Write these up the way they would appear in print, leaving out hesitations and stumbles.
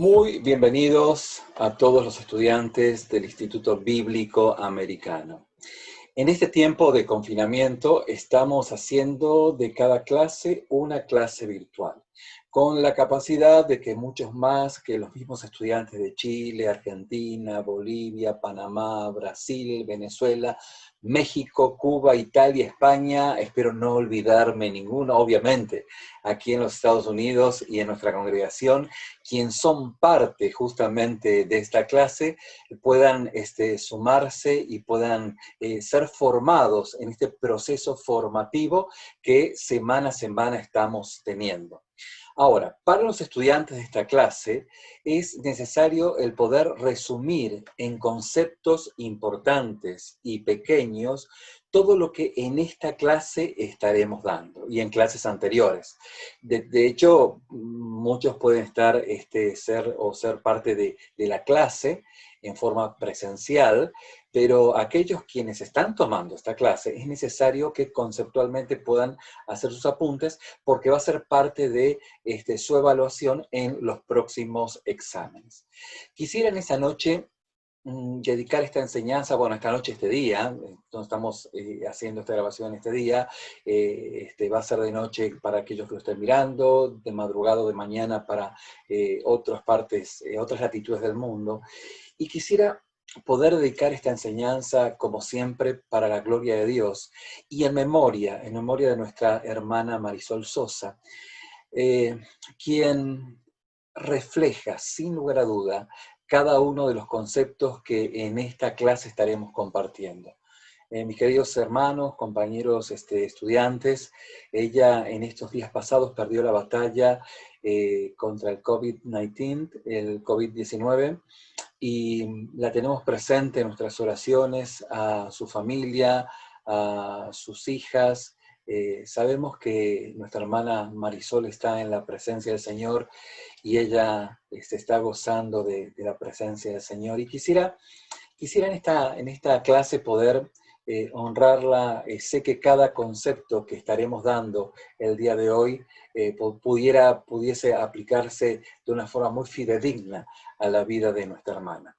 Muy bienvenidos a todos los estudiantes del Instituto Bíblico Americano. En este tiempo de confinamiento estamos haciendo de cada clase una clase virtual, con la capacidad de que muchos más que los mismos estudiantes de Chile, Argentina, Bolivia, Panamá, Brasil, Venezuela, México, Cuba, Italia, España, espero no olvidarme ninguno, obviamente, aquí en los Estados Unidos y en nuestra congregación, quien son parte justamente de esta clase, puedan sumarse y puedan ser formados en este proceso formativo que semana a semana estamos teniendo. Ahora, para los estudiantes de esta clase es necesario el poder resumir en conceptos importantes y pequeños todo lo que en esta clase estaremos dando y en clases anteriores. De hecho, muchos pueden ser parte de la clase en forma presencial, pero aquellos quienes están tomando esta clase es necesario que conceptualmente puedan hacer sus apuntes porque va a ser parte de su evaluación en los próximos exámenes. Quisiera en esta noche dedicar esta enseñanza, bueno, esta noche, este día, entonces estamos haciendo esta grabación este día, va a ser de noche para aquellos que lo estén mirando, de madrugada o de mañana para otras partes, otras latitudes del mundo, y quisiera poder dedicar esta enseñanza, como siempre, para la gloria de Dios, y en memoria de nuestra hermana Marisol Sosa, quien refleja, sin lugar a duda, cada uno de los conceptos que en esta clase estaremos compartiendo. Mis queridos hermanos, compañeros estudiantes, ella en estos días pasados perdió la batalla contra el COVID-19, y la tenemos presente en nuestras oraciones, a su familia, a sus hijas. Sabemos que nuestra hermana Marisol está en la presencia del Señor y ella está gozando de la presencia del Señor. Y quisiera en esta clase poder honrarla. Sé que cada concepto que estaremos dando el día de hoy pudiese aplicarse de una forma muy fidedigna a la vida de nuestra hermana.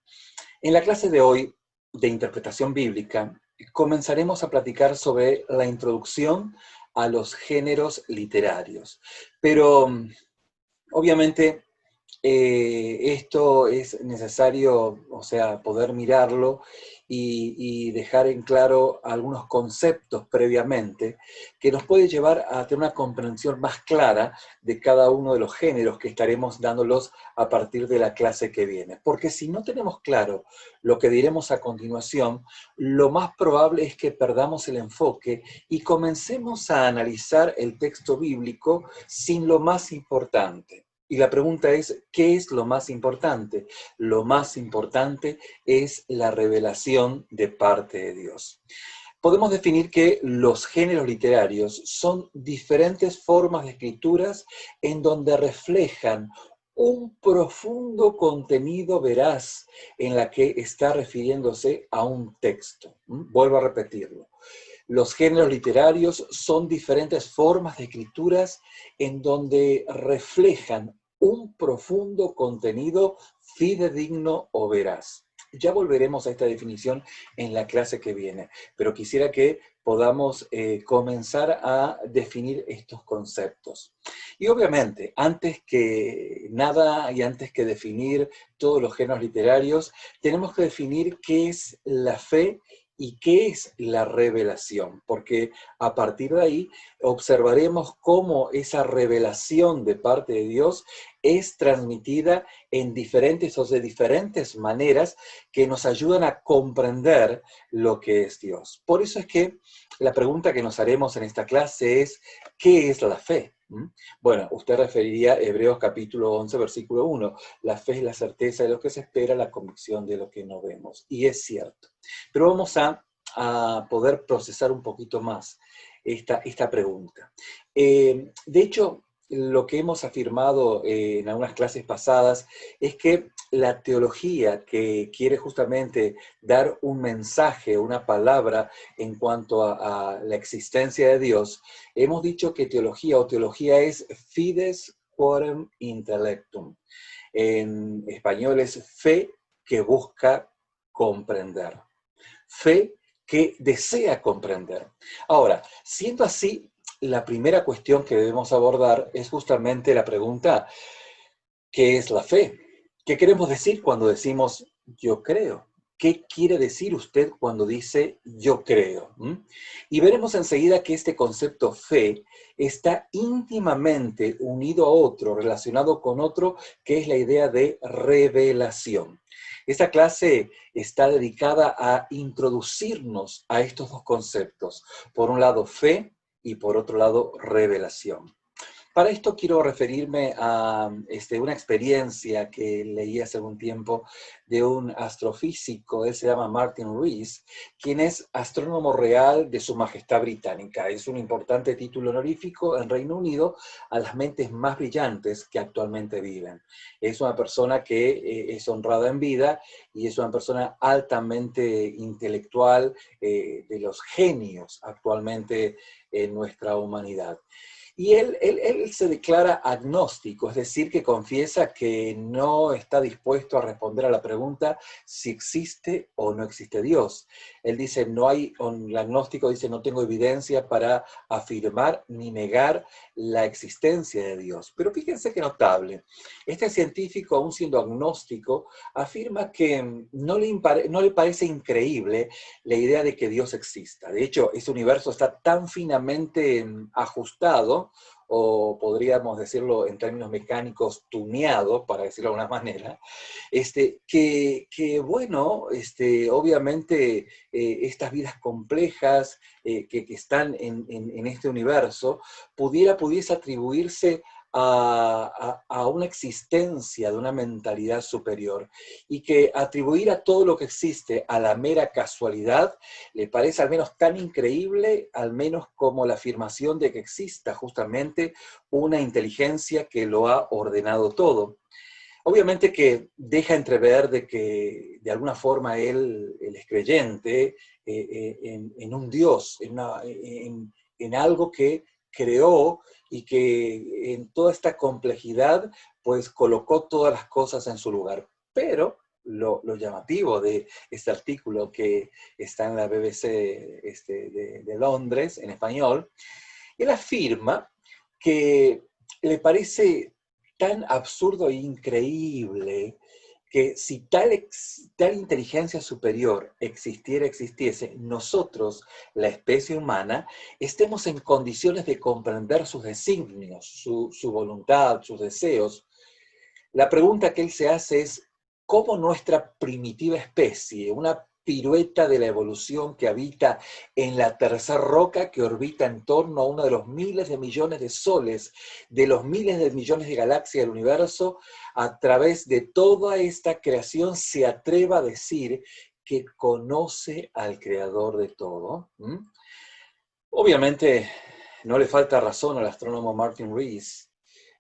En la clase de hoy de interpretación bíblica comenzaremos a platicar sobre la introducción a los géneros literarios. Pero obviamente esto es necesario, o sea, poder mirarlo y dejar en claro algunos conceptos previamente que nos puede llevar a tener una comprensión más clara de cada uno de los géneros que estaremos dándolos a partir de la clase que viene. Porque si no tenemos claro lo que diremos a continuación, lo más probable es que perdamos el enfoque y comencemos a analizar el texto bíblico sin lo más importante. Y la pregunta es, ¿qué es lo más importante? Lo más importante es la revelación de parte de Dios. Podemos definir que los géneros literarios son diferentes formas de escrituras en donde reflejan un profundo contenido veraz en la que está refiriéndose a un texto. Vuelvo a repetirlo. Los géneros literarios son diferentes formas de escrituras en donde reflejan un profundo contenido fidedigno o veraz. Ya volveremos a esta definición en la clase que viene, pero quisiera que podamos comenzar a definir estos conceptos. Y obviamente, antes que nada y antes que definir todos los géneros literarios, tenemos que definir qué es la fe y qué es la revelación, porque a partir de ahí observaremos cómo esa revelación de parte de Dios es transmitida en diferentes o de diferentes maneras que nos ayudan a comprender lo que es Dios. Por eso es que la pregunta que nos haremos en esta clase es, ¿qué es la fe? Bueno, usted referiría a Hebreos capítulo 11, versículo 1. La fe es la certeza de lo que se espera, la convicción de lo que no vemos. Y es cierto. Pero vamos a poder procesar un poquito más esta pregunta. De hecho, lo que hemos afirmado en algunas clases pasadas es que la teología que quiere justamente dar un mensaje, una palabra en cuanto a la existencia de Dios, hemos dicho que teología es fides quorem intellectum. En español es fe que busca comprender. Fe que desea comprender. Ahora, siendo así, la primera cuestión que debemos abordar es justamente la pregunta, ¿qué es la fe? ¿Qué queremos decir cuando decimos yo creo? ¿Qué quiere decir usted cuando dice yo creo? Y veremos enseguida que este concepto fe está íntimamente unido a otro, relacionado con otro, que es la idea de revelación. Esta clase está dedicada a introducirnos a estos dos conceptos. Por un lado, fe y por otro lado, revelación. Para esto quiero referirme a una experiencia que leí hace algún tiempo de un astrofísico, él se llama Martin Rees, quien es astrónomo real de Su Majestad Británica. Es un importante título honorífico en Reino Unido a las mentes más brillantes que actualmente viven. Es una persona que es honrada en vida y es una persona altamente intelectual, de los genios actualmente en nuestra humanidad. Y él se declara agnóstico, es decir, que confiesa que no está dispuesto a responder a la pregunta si existe o no existe Dios. Él dice, el agnóstico dice, no tengo evidencia para afirmar ni negar la existencia de Dios. Pero fíjense qué notable. Este científico, aún siendo agnóstico, afirma que no le parece increíble la idea de que Dios exista. De hecho, ese universo está tan finamente ajustado, o podríamos decirlo en términos mecánicos, tuneado, para decirlo de alguna manera, bueno, obviamente estas vidas complejas que están en este universo, pudiese atribuirse a una existencia de una mentalidad superior, y que atribuir a todo lo que existe a la mera casualidad le parece al menos tan increíble, al menos como la afirmación de que exista justamente una inteligencia que lo ha ordenado todo. Obviamente que deja entrever de que de alguna forma él es creyente en un Dios, en algo que creó y que en toda esta complejidad pues colocó todas las cosas en su lugar. Pero lo llamativo de este artículo que está en la BBC de Londres, en español, él afirma que le parece tan absurdo e increíble que si tal inteligencia superior existiese, nosotros, la especie humana, estemos en condiciones de comprender sus designios, su voluntad, sus deseos. La pregunta que él se hace es, ¿cómo nuestra primitiva especie, una pirueta de la evolución que habita en la tercera roca que orbita en torno a uno de los miles de millones de soles, de los miles de millones de galaxias del universo, a través de toda esta creación se atreva a decir que conoce al creador de todo? Obviamente no le falta razón al astrónomo Martin Rees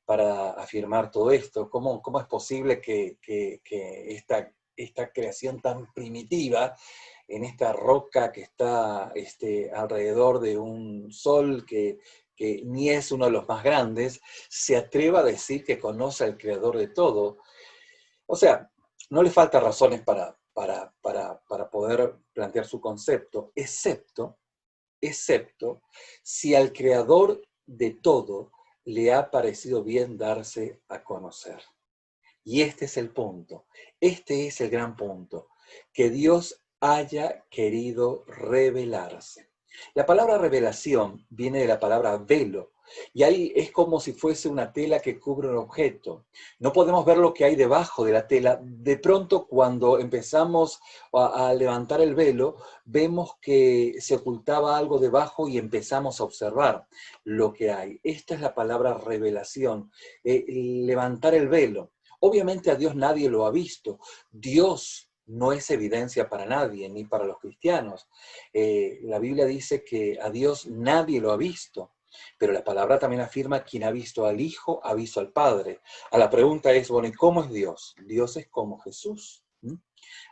para afirmar todo esto. ¿Cómo es posible que esta creación tan primitiva, en esta roca que está alrededor de un sol que ni es uno de los más grandes, se atreva a decir que conoce al creador de todo? O sea, no le falta razones para poder plantear su concepto, excepto si al creador de todo le ha parecido bien darse a conocer. Y este es el punto, este es el gran punto, que Dios haya querido revelarse. La palabra revelación viene de la palabra velo, y ahí es como si fuese una tela que cubre un objeto. No podemos ver lo que hay debajo de la tela. De pronto, cuando empezamos a levantar el velo, vemos que se ocultaba algo debajo y empezamos a observar lo que hay. Esta es la palabra revelación, levantar el velo. Obviamente a Dios nadie lo ha visto. Dios no es evidencia para nadie, ni para los cristianos. La Biblia dice que a Dios nadie lo ha visto, pero la palabra también afirma: quien ha visto al Hijo, ha visto al Padre. A la pregunta es, bueno, ¿y cómo es Dios? Dios es como Jesús.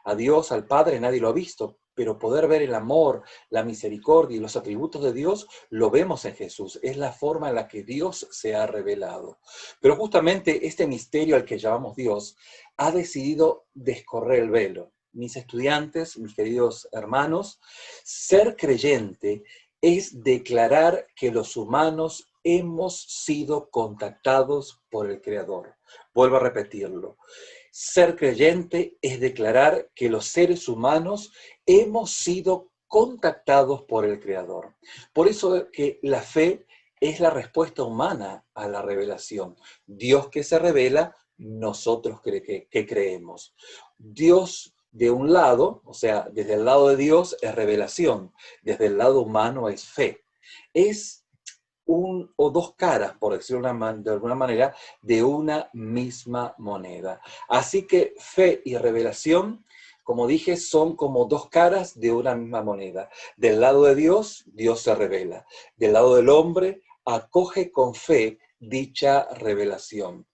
A Dios, al Padre, nadie lo ha visto, pero poder ver el amor, la misericordia y los atributos de Dios, lo vemos en Jesús. Es la forma en la que Dios se ha revelado. Pero justamente este misterio al que llamamos Dios ha decidido descorrer el velo. Mis estudiantes, mis queridos hermanos, ser creyente es declarar que los humanos hemos sido contactados por el Creador. Vuelvo a repetirlo. Ser creyente es declarar que los seres humanos hemos sido contactados por el Creador. Por eso que la fe es la respuesta humana a la revelación. Dios que se revela, nosotros que creemos. Dios de un lado, o sea, desde el lado de Dios es revelación, desde el lado humano es fe. Es o dos caras, por decirlo de alguna manera, de una misma moneda. Así que fe y revelación, como dije, son como dos caras de una misma moneda. Del lado de Dios, Dios se revela. Del lado del hombre, acoge con fe dicha revelación.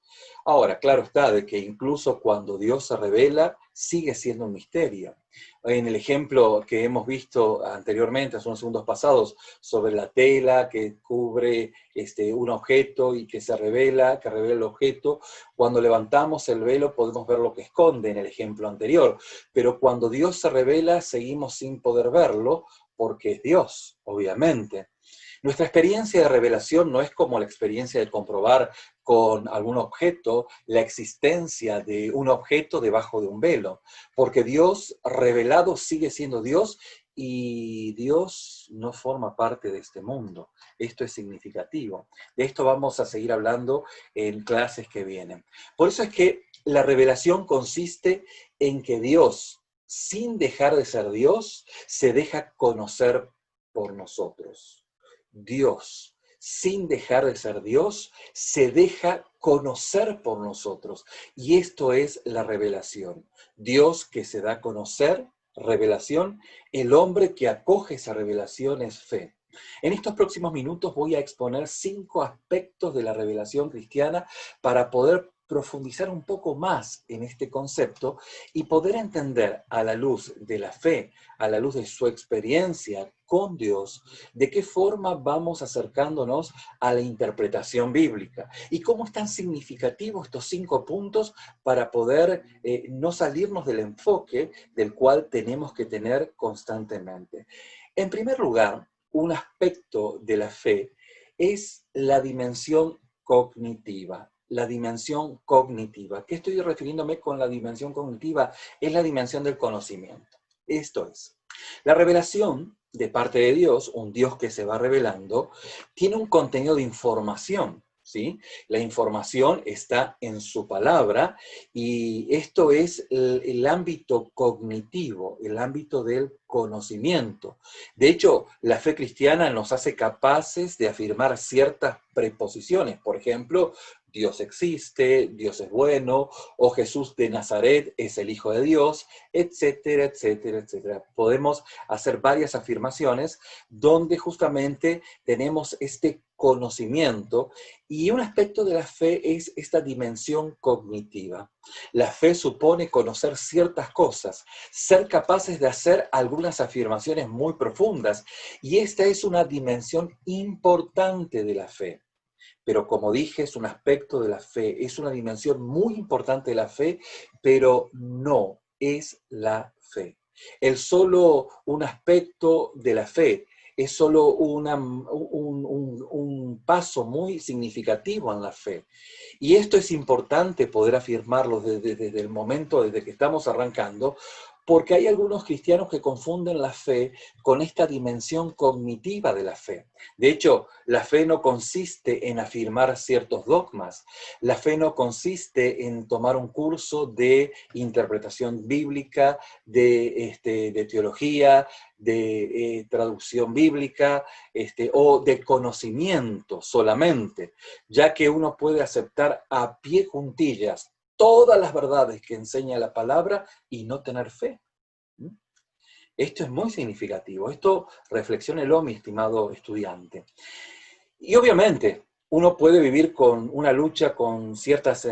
Ahora, claro está de que incluso cuando Dios se revela, sigue siendo un misterio. En el ejemplo que hemos visto anteriormente, hace unos segundos pasados, sobre la tela que cubre un objeto y que revela el objeto, cuando levantamos el velo podemos ver lo que esconde en el ejemplo anterior, pero cuando Dios se revela seguimos sin poder verlo porque es Dios, obviamente. Nuestra experiencia de revelación no es como la experiencia de comprobar con algún objeto la existencia de un objeto debajo de un velo, porque Dios revelado sigue siendo Dios y Dios no forma parte de este mundo. Esto es significativo. De esto vamos a seguir hablando en clases que vienen. Por eso es que la revelación consiste en que Dios, sin dejar de ser Dios, se deja conocer por nosotros. Dios, sin dejar de ser Dios, se deja conocer por nosotros. Y esto es la revelación. Dios que se da a conocer, revelación, el hombre que acoge esa revelación es fe. En estos próximos minutos voy a exponer 5 aspectos de la revelación cristiana para poder profundizar un poco más en este concepto y poder entender a la luz de la fe, a la luz de su experiencia con Dios, de qué forma vamos acercándonos a la interpretación bíblica y cómo es tan significativo estos 5 puntos para poder no salirnos del enfoque del cual tenemos que tener constantemente. En primer lugar, un aspecto de la fe es la dimensión cognitiva. La dimensión cognitiva. ¿Qué estoy refiriéndome con la dimensión cognitiva? Es la dimensión del conocimiento. Esto es, la revelación de parte de Dios, un Dios que se va revelando, tiene un contenido de información, ¿sí? La información está en su palabra y esto es el ámbito cognitivo, el ámbito del conocimiento. De hecho, la fe cristiana nos hace capaces de afirmar ciertas preposiciones. Por ejemplo, Dios existe, Dios es bueno, o Jesús de Nazaret es el Hijo de Dios, etcétera, etcétera, etcétera. Podemos hacer varias afirmaciones donde justamente tenemos este conocimiento y un aspecto de la fe es esta dimensión cognitiva. La fe supone conocer ciertas cosas, ser capaces de hacer algunas afirmaciones muy profundas y esta es una dimensión importante de la fe. Pero como dije, es un aspecto de la fe, es una dimensión muy importante de la fe, pero no es la fe. El solo un aspecto de la fe es solo un paso muy significativo en la fe. Y esto es importante poder afirmarlo desde el momento, desde que estamos arrancando, porque hay algunos cristianos que confunden la fe con esta dimensión cognitiva de la fe. De hecho, la fe no consiste en afirmar ciertos dogmas. La fe no consiste en tomar un curso de interpretación bíblica, de teología, de traducción bíblica, o de conocimiento solamente, ya que uno puede aceptar a pie juntillas todas las verdades que enseña la palabra y no tener fe. Esto es muy significativo. Esto reflexiónelo, mi estimado estudiante. Y obviamente, uno puede vivir con una lucha con ciertas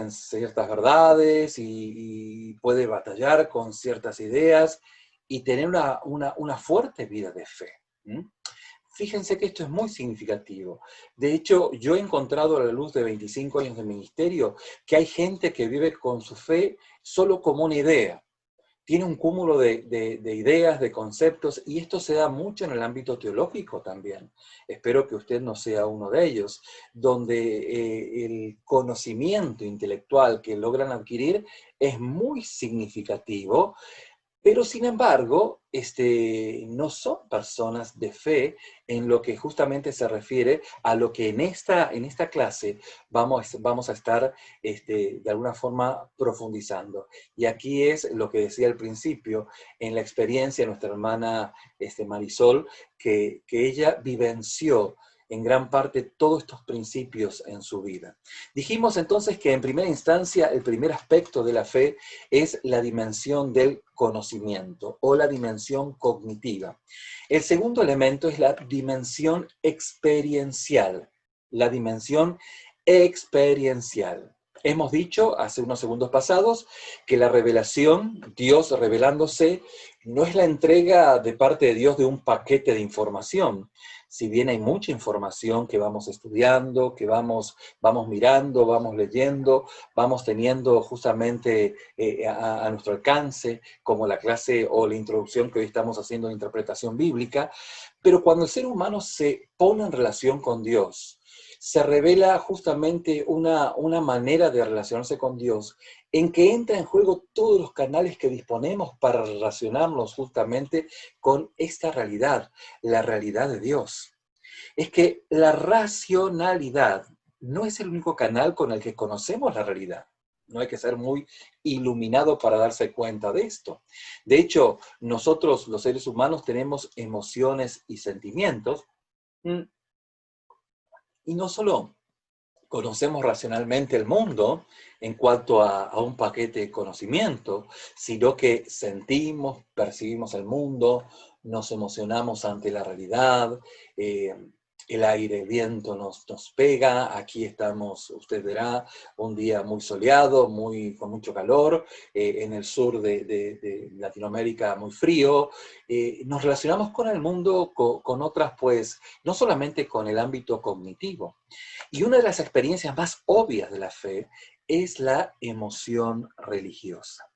verdades y puede batallar con ciertas ideas y tener una fuerte vida de fe. Fíjense que esto es muy significativo. De hecho, yo he encontrado a la luz de 25 años de ministerio que hay gente que vive con su fe solo como una idea. Tiene un cúmulo de ideas, de conceptos, y esto se da mucho en el ámbito teológico también. Espero que usted no sea uno de ellos, donde el conocimiento intelectual que logran adquirir es muy significativo, pero sin embargo, no son personas de fe en lo que justamente se refiere a lo que en esta clase vamos a estar de alguna forma profundizando. Y aquí es lo que decía al principio, en la experiencia de nuestra hermana Marisol, que ella vivenció en gran parte todos estos principios en su vida. Dijimos entonces que en primera instancia el primer aspecto de la fe es la dimensión del conocimiento o la dimensión cognitiva. El segundo elemento es la dimensión experiencial. La dimensión experiencial. Hemos dicho hace unos segundos pasados que la revelación, Dios revelándose, no es la entrega de parte de Dios de un paquete de información. Si bien hay mucha información que vamos estudiando, que vamos mirando, vamos leyendo, vamos teniendo justamente a nuestro alcance, como la clase o la introducción que hoy estamos haciendo de interpretación bíblica, pero cuando el ser humano se pone en relación con Dios, se revela justamente una manera de relacionarse con Dios en que entra en juego todos los canales que disponemos para relacionarnos justamente con esta realidad, la realidad de Dios. Es que la racionalidad no es el único canal con el que conocemos la realidad. No hay que ser muy iluminado para darse cuenta de esto. De hecho, nosotros los seres humanos tenemos emociones y sentimientos, y no solo conocemos racionalmente el mundo en cuanto a un paquete de conocimiento, sino que sentimos, percibimos el mundo, nos emocionamos ante la realidad, el aire, el viento nos pega, aquí estamos, usted verá, un día muy soleado, con mucho calor, en el sur de Latinoamérica muy frío, nos relacionamos con el mundo, con otras, pues, no solamente con el ámbito cognitivo. Y una de las experiencias más obvias de la fe es la emoción religiosa.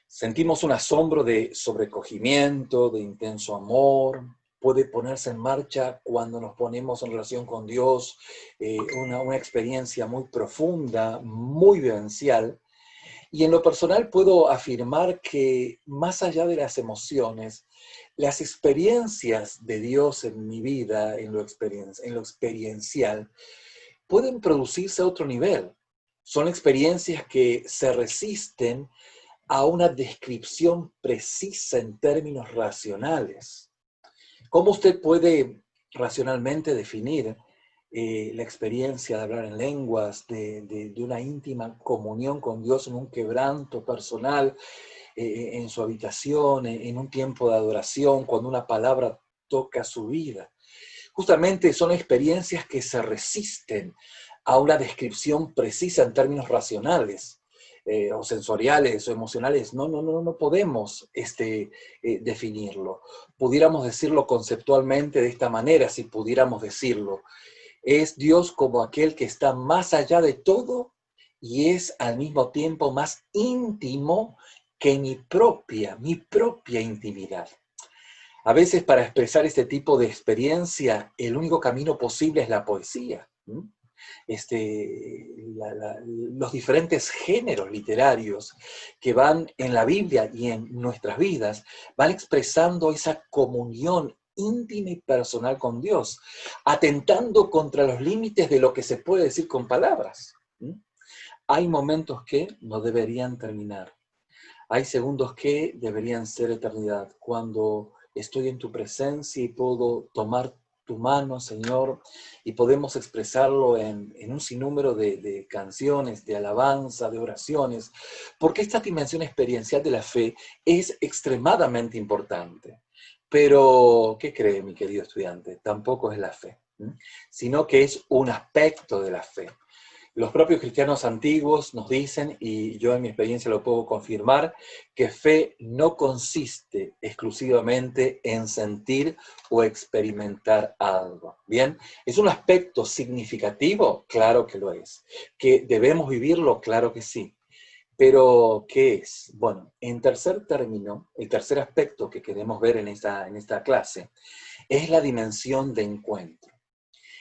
Sentimos un asombro de sobrecogimiento, de intenso amor, puede ponerse en marcha cuando nos ponemos en relación con Dios, una experiencia muy profunda, muy vivencial. Y en lo personal puedo afirmar que más allá de las emociones, las experiencias de Dios en mi vida, en lo experiencial, pueden producirse a otro nivel. Son experiencias que se resisten a una descripción precisa en términos racionales. ¿Cómo usted puede racionalmente definir la experiencia de hablar en lenguas, de una íntima comunión con Dios en un quebranto personal, en su habitación, en un tiempo de adoración, cuando una palabra toca su vida? Justamente son experiencias que se resisten a una descripción precisa en términos racionales, o sensoriales, o emocionales. No podemos definirlo. Pudiéramos decirlo conceptualmente de esta manera, si pudiéramos decirlo. Es Dios como aquel que está más allá de todo y es al mismo tiempo más íntimo que mi propia intimidad. A veces para expresar este tipo de experiencia, el único camino posible es la poesía. Los diferentes géneros literarios que van en la Biblia y en nuestras vidas van expresando esa comunión íntima y personal con Dios, atentando contra los límites de lo que se puede decir con palabras. Hay momentos que no deberían terminar. Hay segundos que deberían ser eternidad. Cuando estoy en tu presencia y puedo tomar tu mano, Señor, y podemos expresarlo en un sinnúmero de canciones, de alabanza, de oraciones, porque esta dimensión experiencial de la fe es extremadamente importante. Pero, ¿qué cree, mi querido estudiante? Tampoco es la fe, sino que es un aspecto de la fe. Los propios cristianos antiguos nos dicen, y yo en mi experiencia lo puedo confirmar, que fe no consiste exclusivamente en sentir o experimentar algo. Bien, ¿es un aspecto significativo? Claro que lo es. ¿Que debemos vivirlo? Claro que sí. Pero, ¿qué es? Bueno, en tercer término, el tercer aspecto que queremos ver en esta clase es la dimensión de encuentro.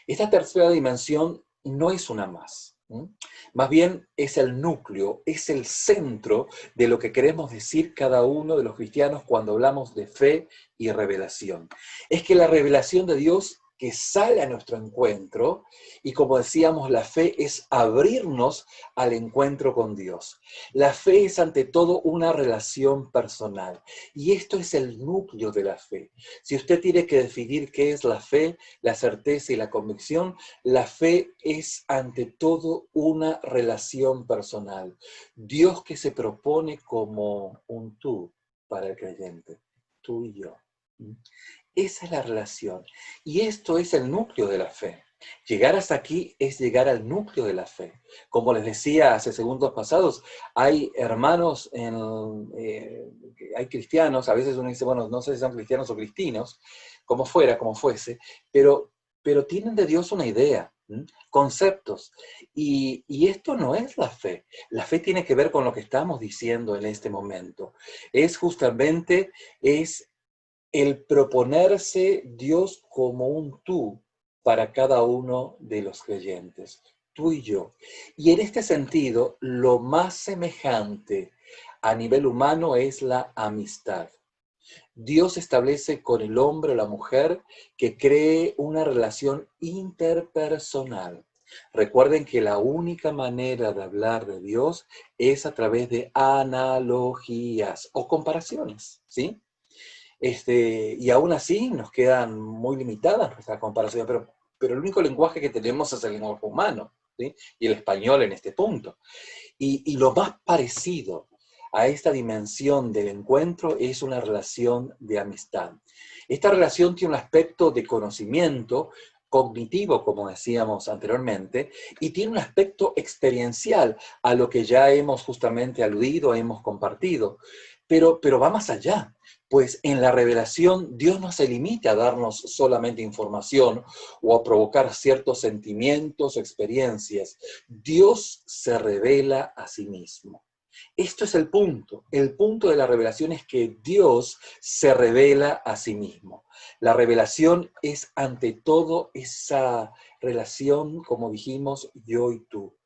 Esta tercera dimensión no es una más. ¿M? Más bien es el núcleo, es el centro de lo que queremos decir cada uno de los cristianos cuando hablamos de fe y revelación. Es que la revelación de Dios que sale a nuestro encuentro, y como decíamos, la fe es abrirnos al encuentro con Dios. La fe es ante todo una relación personal, y esto es el núcleo de la fe. Si usted tiene que definir qué es la fe, la certeza y la convicción, la fe es ante todo una relación personal. Dios que se propone como un tú para el creyente, tú y yo. Esa es la relación. Y esto es el núcleo de la fe. Llegar hasta aquí es llegar al núcleo de la fe. Como les decía hace segundos pasados, hay hermanos, hay cristianos, a veces uno dice, bueno, no sé si son cristianos o cristinos, como fuera, como fuese, pero tienen de Dios una idea, conceptos. Y esto no es la fe. La fe tiene que ver con lo que estamos diciendo en este momento. Es justamente, es el proponerse Dios como un tú para cada uno de los creyentes, tú y yo. Y en este sentido, lo más semejante a nivel humano es la amistad. Dios establece con el hombre o la mujer que cree una relación interpersonal. Recuerden que la única manera de hablar de Dios es a través de analogías o comparaciones, ¿sí? Y aún así nos quedan muy limitadas nuestras comparaciones, pero el único lenguaje que tenemos es el lenguaje humano, ¿sí? Y el español en este punto. Y lo más parecido a esta dimensión del encuentro es una relación de amistad. Esta relación tiene un aspecto de conocimiento cognitivo, como decíamos anteriormente, y tiene un aspecto experiencial a lo que ya hemos justamente aludido, hemos compartido, pero va más allá. Pues en la revelación Dios no se limita a darnos solamente información o a provocar ciertos sentimientos o experiencias. Dios se revela a sí mismo. Esto es el punto. El punto de la revelación es que Dios se revela a sí mismo. La revelación es ante todo esa relación, como dijimos, yo y tú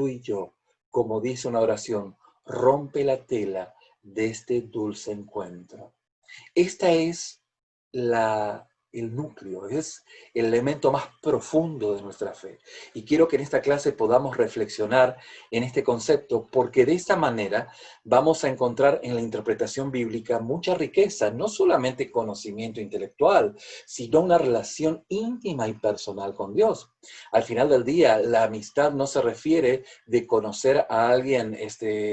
y yo. Como dice una oración, rompe la tela de este dulce encuentro. Esta es el núcleo, es el elemento más profundo de nuestra fe. Y quiero que en esta clase podamos reflexionar en este concepto, porque de esta manera vamos a encontrar en la interpretación bíblica mucha riqueza, no solamente conocimiento intelectual, sino una relación íntima y personal con Dios. Al final del día, la amistad no se refiere de conocer a alguien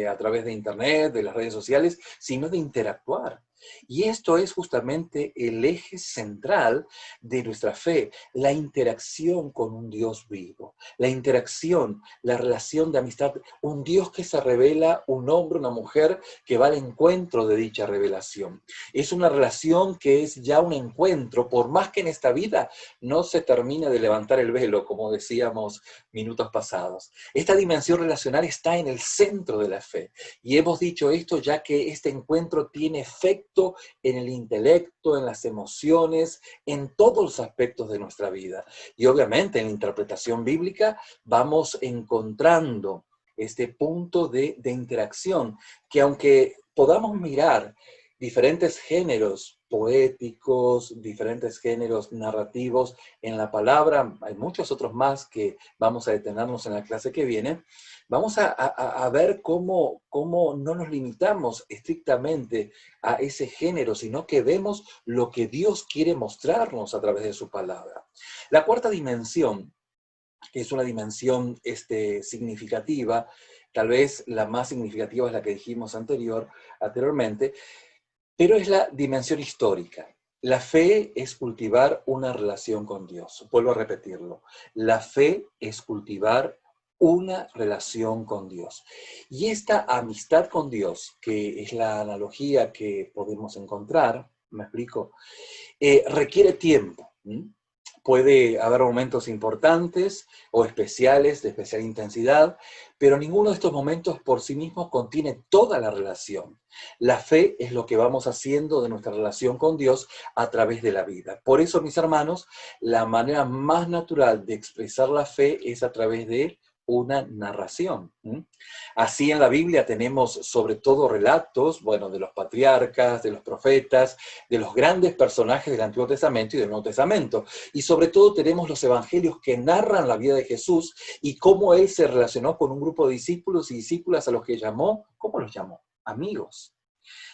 a través de internet, de las redes sociales, sino de interactuar. Y esto es justamente el eje central de nuestra fe, la interacción con un Dios vivo, la interacción, la relación de amistad, un Dios que se revela, un hombre, una mujer que va al encuentro de dicha revelación. Es una relación que es ya un encuentro, por más que en esta vida no se termine de levantar el velo, como decíamos minutos pasados. Esta dimensión relacional está en el centro de la fe. Y hemos dicho esto ya que este encuentro tiene efecto en el intelecto, en las emociones, en todos los aspectos de nuestra vida. Y obviamente en la interpretación bíblica vamos encontrando este punto de interacción, que aunque podamos mirar diferentes géneros poéticos, diferentes géneros narrativos en la palabra, hay muchos otros más que vamos a detenernos en la clase que viene, vamos a ver cómo no nos limitamos estrictamente a ese género, sino que vemos lo que Dios quiere mostrarnos a través de su palabra. La cuarta dimensión, que es una dimensión significativa, tal vez la más significativa es la que dijimos anteriormente, pero es la dimensión histórica. La fe es cultivar una relación con Dios. Vuelvo a repetirlo. La fe es cultivar una relación con Dios. Y esta amistad con Dios, que es la analogía que podemos encontrar, ¿me explico? Requiere tiempo. ¿M? Puede haber momentos importantes o especiales, de especial intensidad, pero ninguno de estos momentos por sí mismo contiene toda la relación. La fe es lo que vamos haciendo de nuestra relación con Dios a través de la vida. Por eso, mis hermanos, la manera más natural de expresar la fe es a través de una narración. ¿M? Así en la Biblia tenemos sobre todo relatos, bueno, de los patriarcas, de los profetas, de los grandes personajes del Antiguo Testamento y del Nuevo Testamento. Y sobre todo tenemos los evangelios que narran la vida de Jesús y cómo él se relacionó con un grupo de discípulos y discípulas a los que llamó, ¿cómo los llamó? Amigos.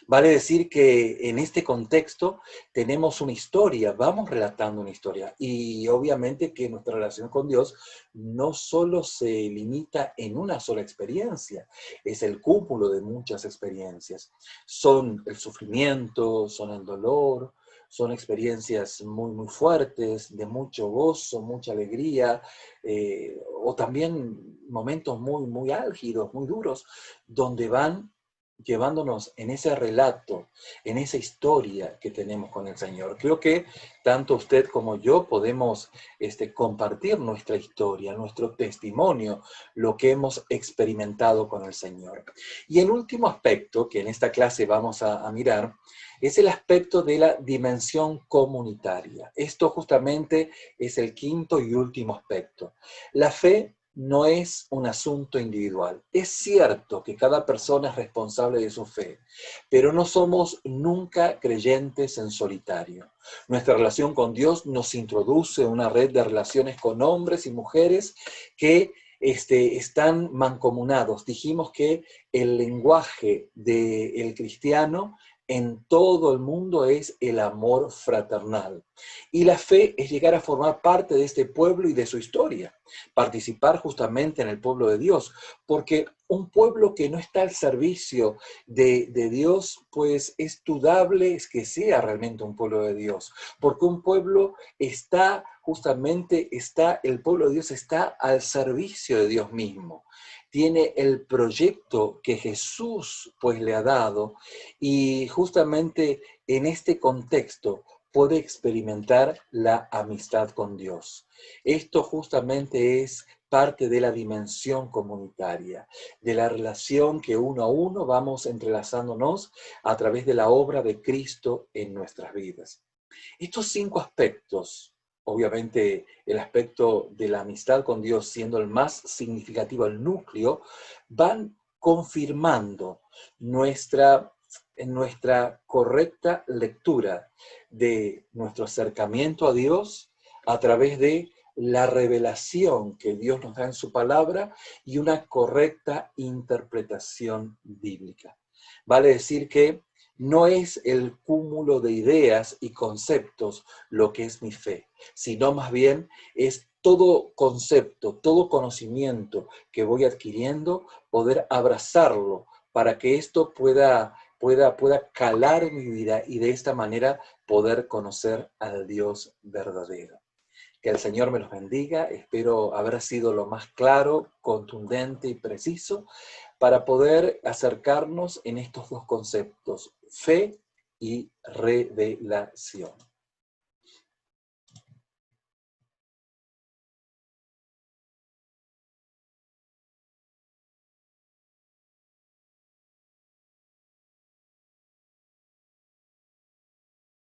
Vale decir que en este contexto tenemos una historia, vamos relatando una historia. Y obviamente que nuestra relación con Dios no solo se limita en una sola experiencia, es el cúmulo de muchas experiencias. Son el sufrimiento, son el dolor, son experiencias muy, muy fuertes, de mucho gozo, mucha alegría, o también momentos muy, muy álgidos, muy duros, donde van llevándonos en ese relato, en esa historia que tenemos con el Señor. Creo que tanto usted como yo podemos compartir nuestra historia, nuestro testimonio, lo que hemos experimentado con el Señor. Y el último aspecto que en esta clase vamos a mirar es el aspecto de la dimensión comunitaria. Esto justamente es el quinto y último aspecto. La fe no es un asunto individual. Es cierto que cada persona es responsable de su fe, pero no somos nunca creyentes en solitario. Nuestra relación con Dios nos introduce en una red de relaciones con hombres y mujeres que están mancomunados. Dijimos que el lenguaje del cristiano en todo el mundo es el amor fraternal. Y la fe es llegar a formar parte de este pueblo y de su historia, participar justamente en el pueblo de Dios, porque un pueblo que no está al servicio de Dios, pues es dudable es que sea realmente un pueblo de Dios, porque un pueblo está justamente, el pueblo de Dios está al servicio de Dios mismo. Tiene el proyecto que Jesús pues le ha dado y justamente en este contexto puede experimentar la amistad con Dios. Esto justamente es parte de la dimensión comunitaria, de la relación que uno a uno vamos entrelazándonos a través de la obra de Cristo en nuestras vidas. Estos 5 aspectos, obviamente el aspecto de la amistad con Dios siendo el más significativo, el núcleo, van confirmando nuestra correcta lectura de nuestro acercamiento a Dios a través de la revelación que Dios nos da en su palabra y una correcta interpretación bíblica. Vale decir que no es el cúmulo de ideas y conceptos lo que es mi fe, sino más bien es todo concepto, todo conocimiento que voy adquiriendo, poder abrazarlo para que esto pueda calar en mi vida y de esta manera poder conocer al Dios verdadero. Que el Señor me los bendiga. Espero haber sido lo más claro, contundente y preciso para poder acercarnos en estos 2 conceptos, fe y revelación.